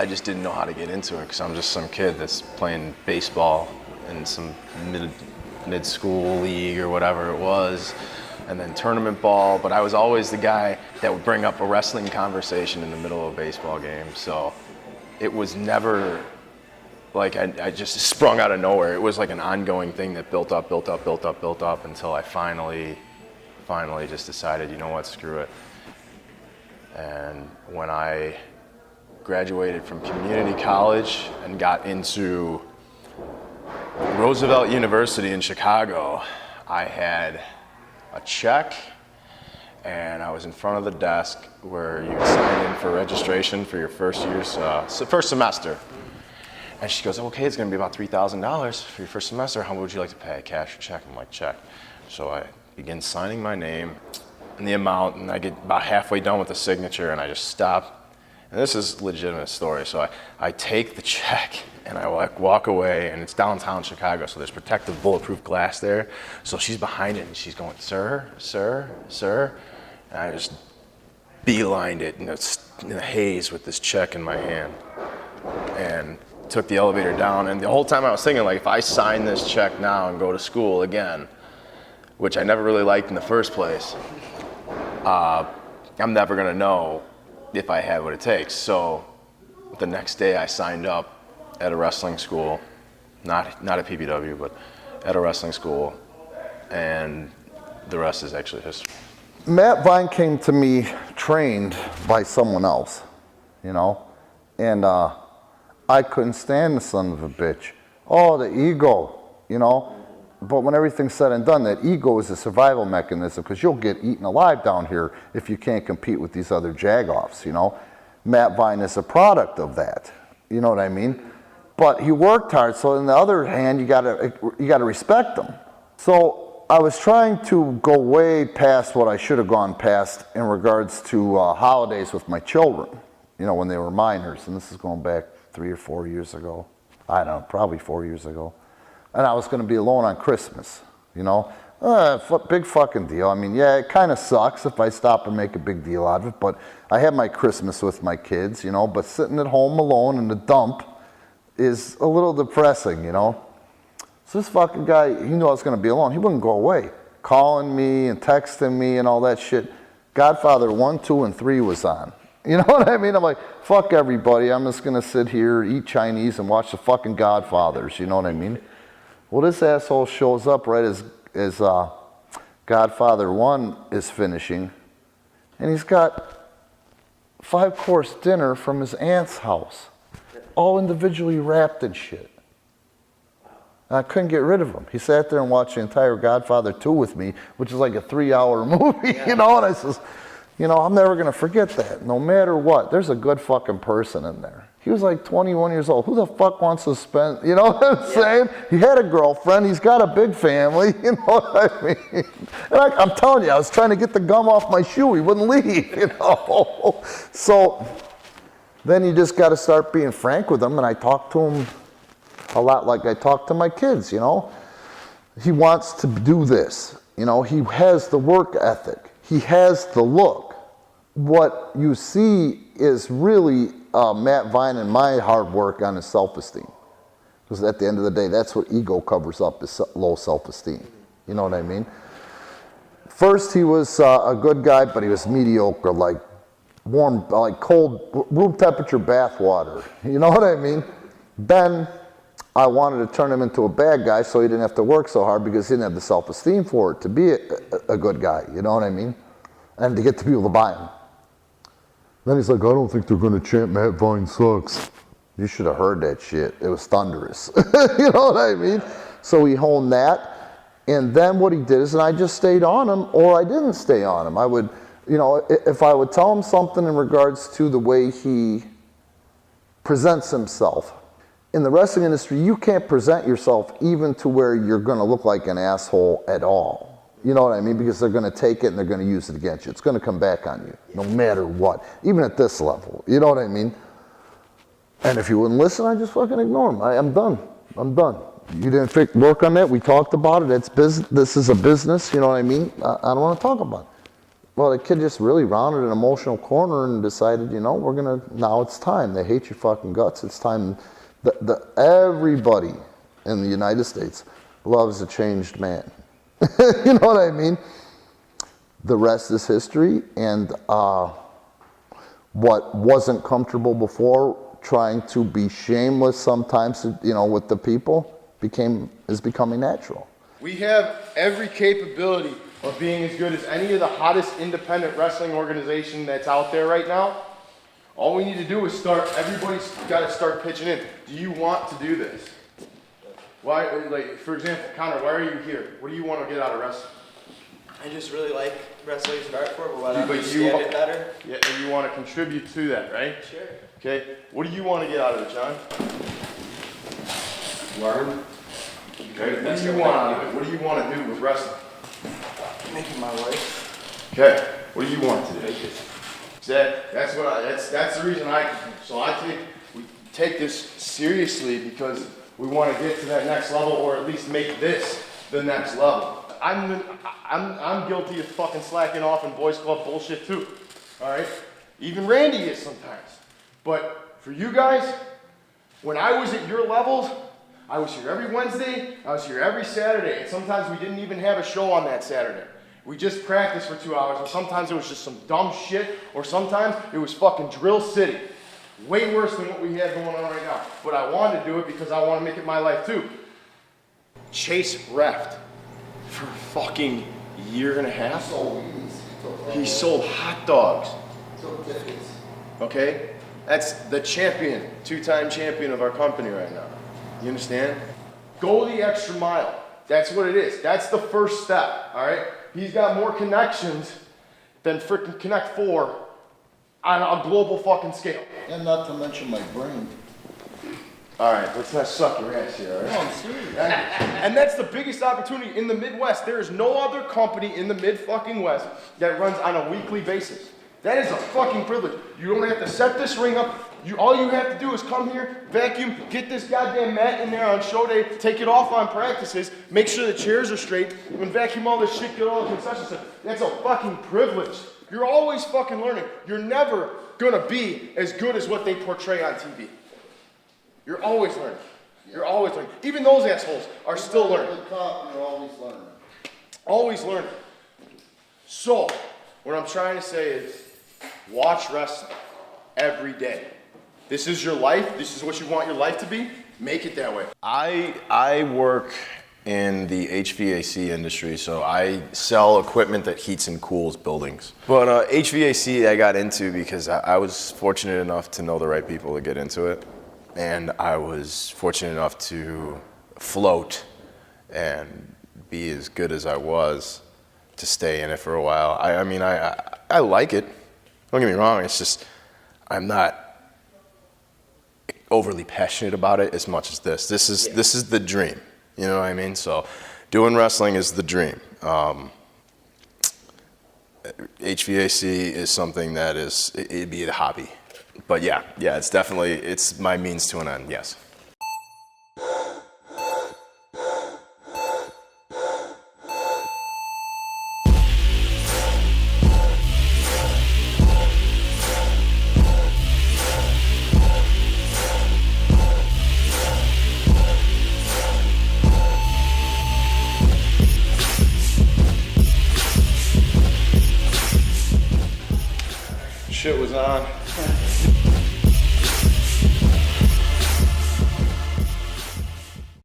I just didn't know how to get into it because I'm just some kid that's playing baseball in some mid-school league or whatever it was, and then tournament ball. But I was always the guy that would bring up a wrestling conversation in the middle of a baseball game. So it was never like I just sprung out of nowhere. It was like an ongoing thing that built up until I finally just decided, you know what, screw it. And when I graduated from community college and got into Roosevelt University in Chicago, I had a check and I was in front of the desk where you sign in for registration for your first semester. And she goes, okay, it's gonna be about $3,000 for your first semester. How would you like to pay? Cash or check? I'm like, check. So I begin signing my name and the amount, and I get about halfway done with the signature and I just stop. And this is a legitimate story. So I take the check and I walk away, and it's downtown Chicago, so there's protective bulletproof glass there. So she's behind it and she's going, sir, sir, sir. And I just beelined it in the haze with this check in my hand. And took the elevator down, and the whole time I was thinking, like, if I sign this check now and go to school again, which I never really liked in the first place, I'm never gonna know if I have what it takes. So the next day I signed up at a wrestling school, not at PPW, but at a wrestling school, and the rest is actually history. Matt Vine came to me trained by someone else, you know, and I couldn't stand the son of a bitch. Oh, the ego, you know. But when everything's said and done, that ego is a survival mechanism, because you'll get eaten alive down here if you can't compete with these other jagoffs, you know. Matt Vine is a product of that, you know what I mean? But he worked hard, so on the other hand, you gotta respect him. So I was trying to go way past what I should have gone past in regards to holidays with my children, you know, when they were minors, and this is going back 3 or 4 years ago. I don't know, probably 4 years ago. And I was gonna be alone on Christmas, you know? Big fucking deal. I mean, yeah, it kind of sucks if I stop and make a big deal out of it, but I had my Christmas with my kids, you know, but sitting at home alone in the dump is a little depressing, you know? So this fucking guy, he knew I was gonna be alone. He wouldn't go away. Calling me and texting me and all that shit. Godfather 1, 2, and 3 was on. You know what I mean? I'm like, fuck everybody. I'm just gonna sit here, eat Chinese, and watch the fucking Godfathers. You know what I mean? Well, this asshole shows up right as Godfather 1 is finishing, and he's got 5-course dinner from his aunt's house, all individually wrapped in shit. And I couldn't get rid of him. He sat there and watched the entire Godfather 2 with me, which is like a 3-hour movie, you know? And I says, you know, I'm never gonna forget that. No matter what, there's a good fucking person in there. He was like 21 years old. Who the fuck wants to spend, you know what I'm saying? He had a girlfriend, he's got a big family, you know what I mean? And I'm telling you, I was trying to get the gum off my shoe, he wouldn't leave, you know? So then you just gotta start being frank with him, and I talk to him a lot like I talk to my kids, you know? He wants to do this, you know? He has the work ethic, he has the look. What you see is really Matt Vine and my hard work on his self-esteem. Because at the end of the day, that's what ego covers up, is low self-esteem. You know what I mean? First, he was a good guy, but he was mediocre, like warm, like cold, room temperature bath water. You know what I mean? Then I wanted to turn him into a bad guy so he didn't have to work so hard, because he didn't have the self-esteem for it to be a good guy. You know what I mean? And to get the people to buy him. Then he's like, I don't think they're going to chant Matt Vine sucks. You should have heard that shit. It was thunderous. You know what I mean? So he honed that. And then what he did is, and I just stayed on him, or I didn't stay on him. I would, you know, if I would tell him something in regards to the way he presents himself. In the wrestling industry, you can't present yourself even to where you're going to look like an asshole at all. You know what I mean? Because they're going to take it and they're going to use it against you. It's going to come back on you, no matter what. Even at this level. You know what I mean? And if you wouldn't listen, I just fucking ignore them. I'm done. I'm done. You didn't work on that. We talked about it. It's business. This is a business. You know what I mean? I don't want to talk about it. Well, the kid just really rounded an emotional corner and decided, you know, now it's time. They hate your fucking guts. It's time. Everybody in the United States loves a changed man. You know what I mean? The rest is history, and what wasn't comfortable before, trying to be shameless sometimes, you know, with the people, is becoming natural. We have every capability of being as good as any of the hottest independent wrestling organization that's out there right now. All we need to do is everybody's got to start pitching in. Do you want to do this? Why, like, for example, Connor, why are you here? What do you want to get out of wrestling? I just really like wrestling as an art form, but I understand it better. Yeah, and you want to contribute to that, right? Sure. Okay, what do you want to get out of it, John? Learn. Okay, what do you want out of it? What do you want to do with wrestling? Making my life. Okay, what do you want to do? That's the reason we take this seriously, because we want to get to that next level, or at least make this the next level. I'm guilty of fucking slacking off in boys club bullshit too. All right, even Randy is sometimes. But for you guys, when I was at your levels, I was here every Wednesday, I was here every Saturday, and sometimes we didn't even have a show on that Saturday. We just practiced for 2 hours, and sometimes it was just some dumb shit, or sometimes it was fucking Drill City. Way worse than what we have going on right now. But I wanted to do it because I want to make it my life too. Chase reffed for a fucking year and a half. He sold hot dogs. Okay? That's the champion, 2-time champion of our company right now. You understand? Go the extra mile. That's what it is. That's the first step, all right? He's got more connections than freaking Connect 4 on a global fucking scale. And not to mention my brain. All right, let's not suck your ass here, all right? No, I'm serious. And that's the biggest opportunity in the Midwest. There is no other company in the mid-fucking-West that runs on a weekly basis. That is a fucking privilege. You don't have to set this ring up. All you have to do is come here, vacuum, get this goddamn mat in there on show day, take it off on practices, make sure the chairs are straight, and vacuum all this shit, get all the concession stuff. That's a fucking privilege. You're always fucking learning. You're never gonna be as good as what they portray on TV. You're always learning. You're always learning. Even those assholes are still learning. You're always learning. Always learning. So, what I'm trying to say is, watch wrestling every day. This is your life. This is what you want your life to be. Make it that way. I work in the HVAC industry, so I sell equipment that heats and cools buildings. But HVAC I got into because I was fortunate enough to know the right people to get into it. And I was fortunate enough to float and be as good as I was to stay in it for a while. I mean, I like it. Don't get me wrong. It's just I'm not overly passionate about it as much as this. This is the dream. You know what I mean? So doing wrestling is the dream. HVAC is something that it'd be a hobby. But yeah, it's my means to an end, yes. Shit was on.